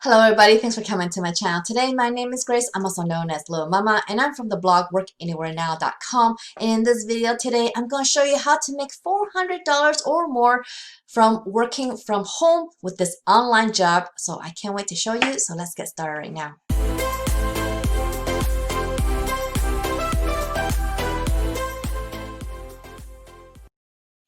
Hello everybody, thanks for coming to my channel. Today my name is Grace, I'm also known as Littlemama, and I'm from the blog workanywherenow.com. And in this video today I'm going to show you how to make $400 or more from working from home with this online job. So I can't wait to show you, so let's get started right now.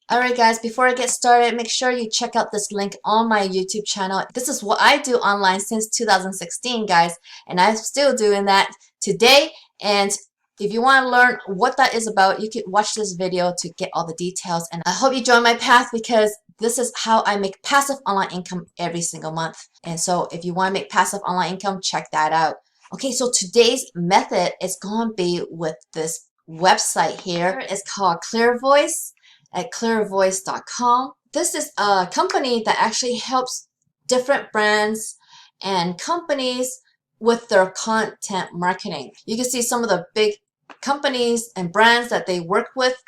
Alright guys, before I get started, make sure you check out this link on my YouTube channel. This is what I do online since 2016, guys, and I'm still doing that today. And if you want to learn what that is about, you can watch this video to get all the details. And I hope you join my path because this is how I make passive online income every single month. And so if you want to make passive online income, check that out. Okay, so today's method is going to be with this website here. It's called ClearVoice at clearvoice.com. This is a company that actually helps different brands and companies with their content marketing. You can see some of the big companies and brands that they work with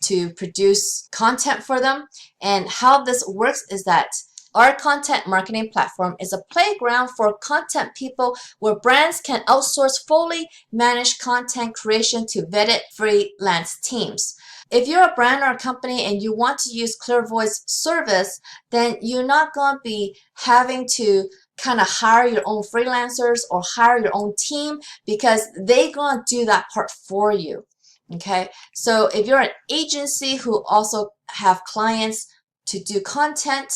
to produce content for them. And how this works is that our content marketing platform is a playground for content people where brands can outsource fully managed content creation to vetted freelance teams. If you're a brand or a company and you want to use ClearVoice service, then you're not going to be having to kind of hire your own freelancers or hire your own team because they're going to do that part for you. Okay, so if you're an agency who also have clients to do content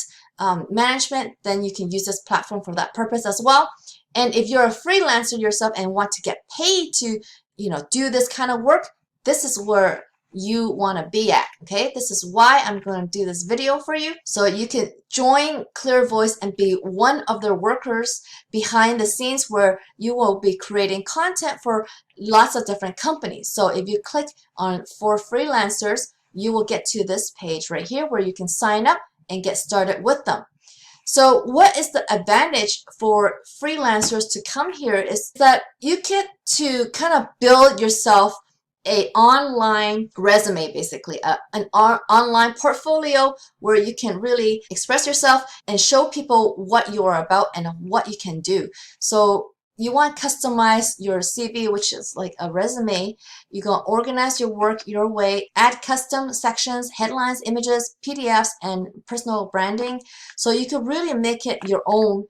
management, then you can use this platform for that purpose as well. And if you're a freelancer yourself and want to get paid to, do this kind of work, this is where you want to be at. Okay, this is why I'm going to do this video for you, so you can join ClearVoice and be one of their workers behind the scenes where you will be creating content for lots of different companies. So if you click on for freelancers, you will get to this page right here where you can sign up and get started with them. So what is the advantage for freelancers to come here is that you get to kind of build yourself an online resume, basically an online portfolio where you can really express yourself and show people what you are about and what you can do. So you want to customize your CV, which is like a resume. You're going to organize your work your way, add custom sections, headlines, images, PDFs, and personal branding. So you can really make it your own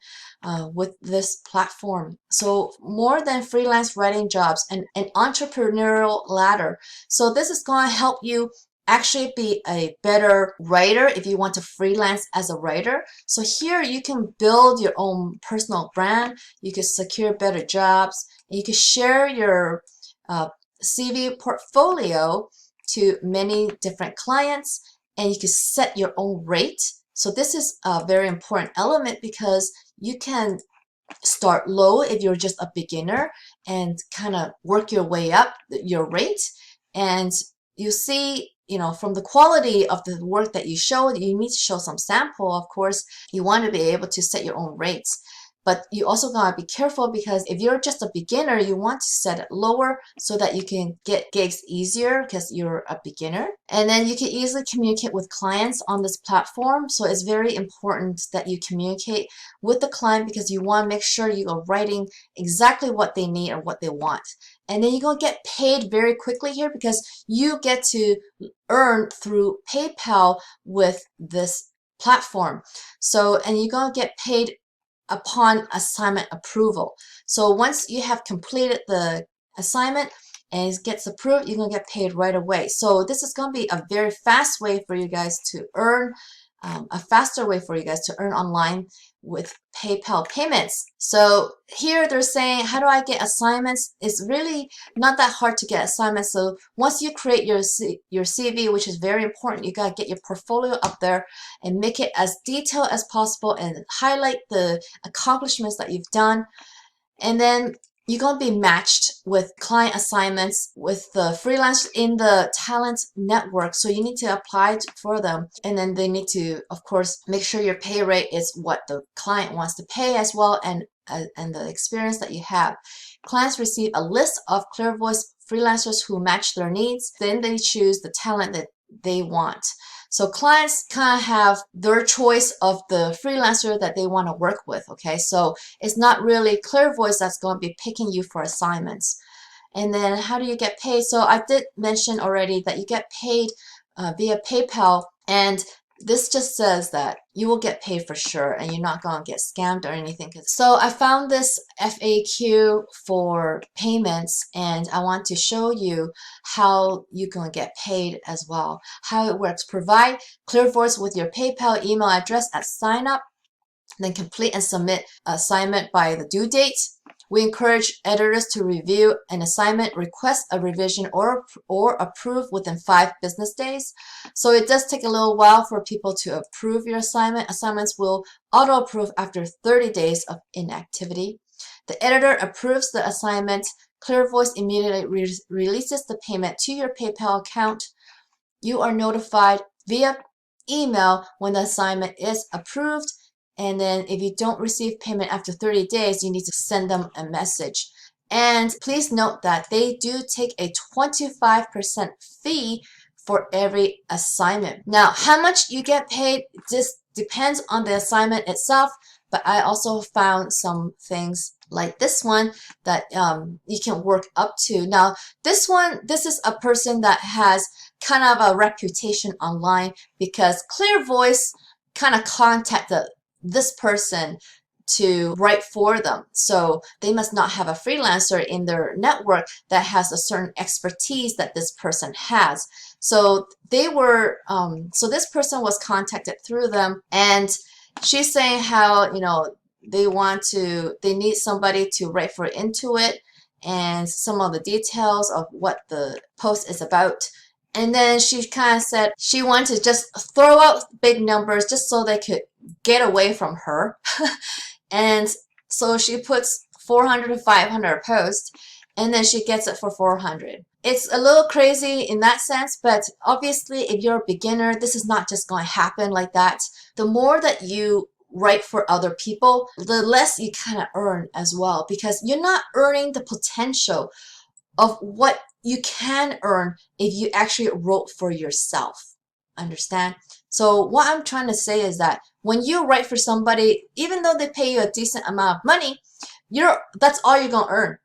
with this platform. So more than freelance writing jobs and an entrepreneurial ladder. So this is going to help you actually be a better writer if you want to freelance as a writer. So here you can build your own personal brand, you can secure better jobs, and you can share your CV portfolio to many different clients, and you can set your own rate. So this is a very important element because you can start low if you're just a beginner and kind of work your way up your rate. And you see, from the quality of the work that you show, you need to show some sample. Of course, you want to be able to set your own rates. But you also gotta be careful because if you're just a beginner, you want to set it lower so that you can get gigs easier because you're a beginner. And then you can easily communicate with clients on this platform. So it's very important that you communicate with the client because you want to make sure you are writing exactly what they need or what they want. And then you're going to get paid very quickly here because you get to earn through PayPal with this platform. So, and you're going to get paid upon assignment approval. So once you have completed the assignment and it gets approved, you're going to get paid right away. So this is going to be a very fast way for you guys to earn, a faster way for you guys to earn online with PayPal payments. So here they're saying, how do I get assignments? It's really not that hard to get assignments. So once you create your CV, which is very important, you got to get your portfolio up there and make it as detailed as possible and highlight the accomplishments that you've done. And then you're going to be matched with client assignments with the freelance in the talent network. So you need to apply for them. And then they need to, of course, make sure your pay rate is what the client wants to pay as well, and the experience that you have. Clients receive a list of ClearVoice freelancers who match their needs. Then they choose the talent that they want. So clients kind of have their choice of the freelancer that they want to work with, okay? So it's not really Clearvoice that's going to be picking you for assignments. And then how do you get paid? So I did mention already that you get paid via PayPal, and this just says that you will get paid for sure and you're not going to get scammed or anything. So I found this FAQ for payments, and I want to show you how you're going to get paid as well, how it works. Provide Clearvoice with your PayPal email address at sign up, then complete and submit assignment by the due date. We encourage editors to review an assignment, request a revision, or approve within 5 business days. So it does take a little while for people to approve your assignment. Assignments will auto-approve after 30 days of inactivity. The editor approves the assignment. Clearvoice immediately releases the payment to your PayPal account. You are notified via email when the assignment is approved. And then if you don't receive payment after 30 days, you need to send them a message. And please note that they do take a 25% fee for every assignment. Now, how much you get paid just depends on the assignment itself, but I also found some things like this one that you can work up to. Now, this is a person that has kind of a reputation online because Clearvoice kind of contacted this person to write for them. So they must not have a freelancer in their network that has a certain expertise that this person has. So they were, so this person was contacted through them, and she's saying how, you know, they need somebody to write for Intuit and some of the details of what the post is about. And then she kind of said she wanted to just throw out big numbers just so they could get away from her. And so she puts 400 to 500 a post, and then she gets it for 400. It's a little crazy in that sense, but obviously if you're a beginner, this is not just going to happen like that. The more that you write for other people, the less you kind of earn as well, because you're not earning the potential of what you can earn if you actually wrote for yourself. Understand? So what I'm trying to say is that when you write for somebody, even though they pay you a decent amount of money, that's all you're going to earn,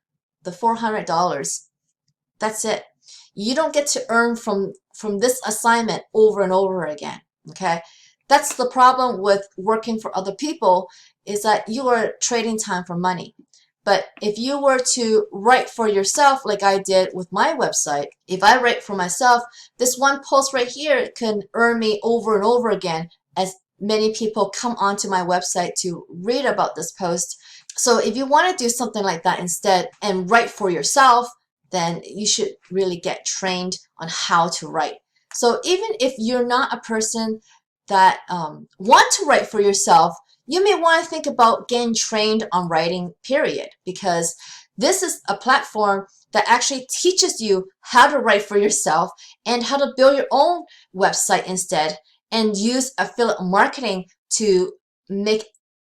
the $400. That's it. You don't get to earn from this assignment over and over again, okay? That's the problem with working for other people, is that you are trading time for money. But if you were to write for yourself, like I did with my website, if I write for myself, this one post right here can earn me over and over again as many people come onto my website to read about this post. So if you want to do something like that instead and write for yourself, then you should really get trained on how to write. So even if you're not a person that want to write for yourself, you may want to think about getting trained on writing, period, because this is a platform that actually teaches you how to write for yourself and how to build your own website instead and use affiliate marketing to make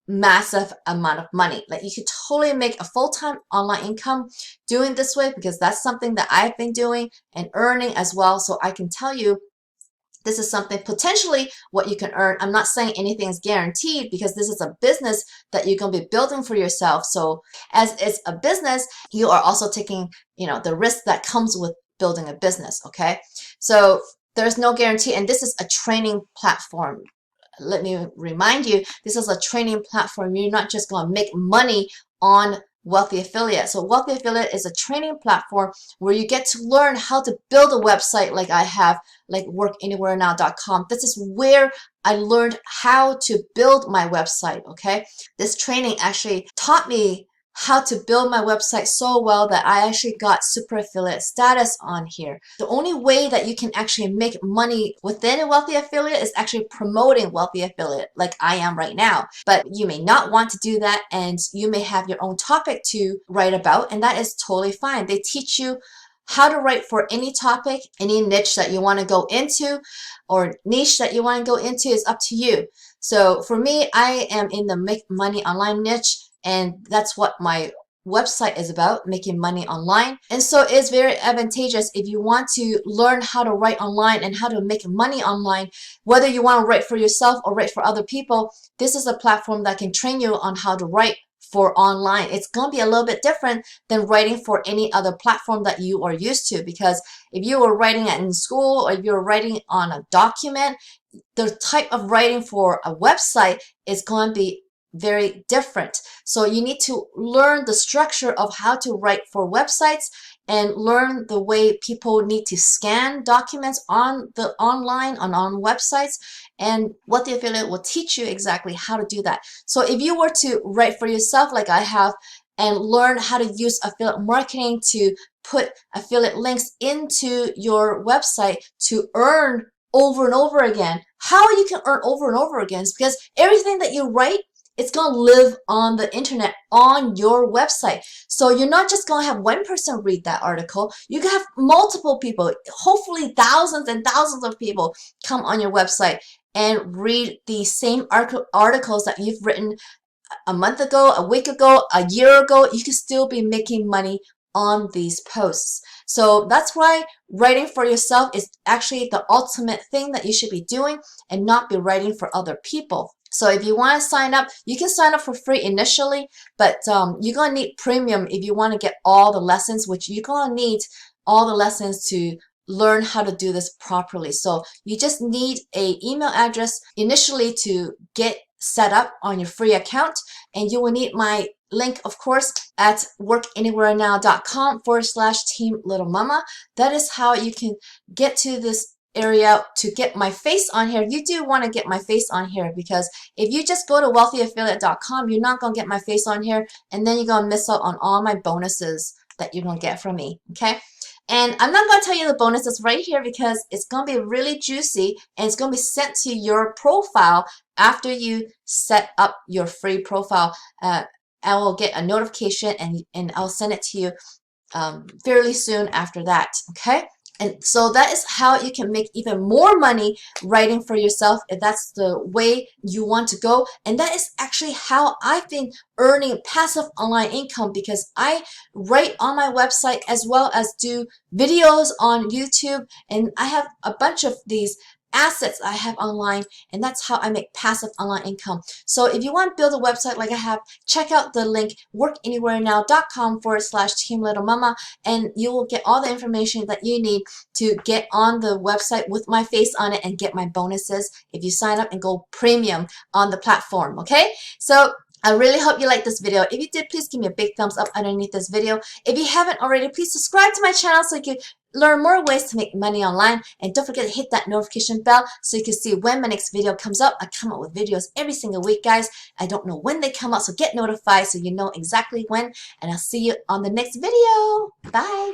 massive amount of money. Like you could totally make a full-time online income doing this way, because that's something that I've been doing and earning as well. So I can tell you, this is something potentially what you can earn. I'm not saying anything is guaranteed, because this is a business that you're going to be building for yourself. So as it's a business, you are also taking, you know, the risk that comes with building a business. Okay. So there's no guarantee. And this is a training platform. Let me remind you, this is a training platform. You're not just going to make money on Wealthy Affiliate. So Wealthy Affiliate is a training platform where you get to learn how to build a website like I have, like workanywherenow.com. This is where I learned how to build my website, okay? This training actually taught me how to build my website so well that I actually got super affiliate status on here. The only way that you can actually make money within a Wealthy Affiliate is actually promoting Wealthy Affiliate like I am right now. But you may not want to do that, and you may have your own topic to write about, and that is totally fine. They teach you how to write for any topic, any niche that you want to go into, or niche that you want to go into is up to you. So for me, I am in the make money online niche, and that's what my website is about, making money online. And so it's very advantageous if you want to learn how to write online and how to make money online, whether you want to write for yourself or write for other people. This is a platform that can train you on how to write for online. It's going to be a little bit different than writing for any other platform that you are used to, because if you were writing it in school or if you're writing on a document, the type of writing for a website is going to be very different. So you need to learn the structure of how to write for websites and learn the way people need to scan documents on the online on websites, and what the affiliate will teach you exactly how to do that. So if you were to write for yourself like I have and learn how to use affiliate marketing to put affiliate links into your website to earn over and over again, how you can earn over and over again is because everything that you write, it's going to live on the internet on your website. So you're not just going to have one person read that article. You can have multiple people, hopefully thousands and thousands of people come on your website and read the same articles that you've written a month ago, a week ago, a year ago. You can still be making money on these posts. So that's why writing for yourself is actually the ultimate thing that you should be doing, and not be writing for other people. So if you want to sign up, you can sign up for free initially, but you're going to need premium if you want to get all the lessons, which you're going to need all the lessons to learn how to do this properly. So you just need an email address initially to get set up on your free account, and you will need my link, of course, at workanywherenow.com/team Littlemama. That is how you can get to this area to get my face on here. You do want to get my face on here, because if you just go to wealthyaffiliate.com, you're not going to get my face on here, and then you're going to miss out on all my bonuses that you're going to get from me, okay? And I'm not going to tell you the bonuses right here because it's going to be really juicy, and it's going to be sent to your profile after you set up your free profile. I will get a notification, and I'll send it to you fairly soon after that, okay? And so that is how you can make even more money writing for yourself, if that's the way you want to go. And that is actually how I've been earning passive online income, because I write on my website as well as do videos on YouTube, and I have a bunch of these assets I have online, and that's how I make passive online income. So if you want to build a website like I have, check out the link workanywherenow.com/team Littlemama, and you will get all the information that you need to get on the website with my face on it and get my bonuses if you sign up and go premium on the platform, okay? So I really hope you liked this video. If you did, please give me a big thumbs up underneath this video. If you haven't already, please subscribe to my channel so you can learn more ways to make money online. And don't forget to hit that notification bell so you can see when my next video comes up. I come up with videos every single week, guys. I don't know when they come out, so get notified so you know exactly when. And I'll see you on the next video. Bye.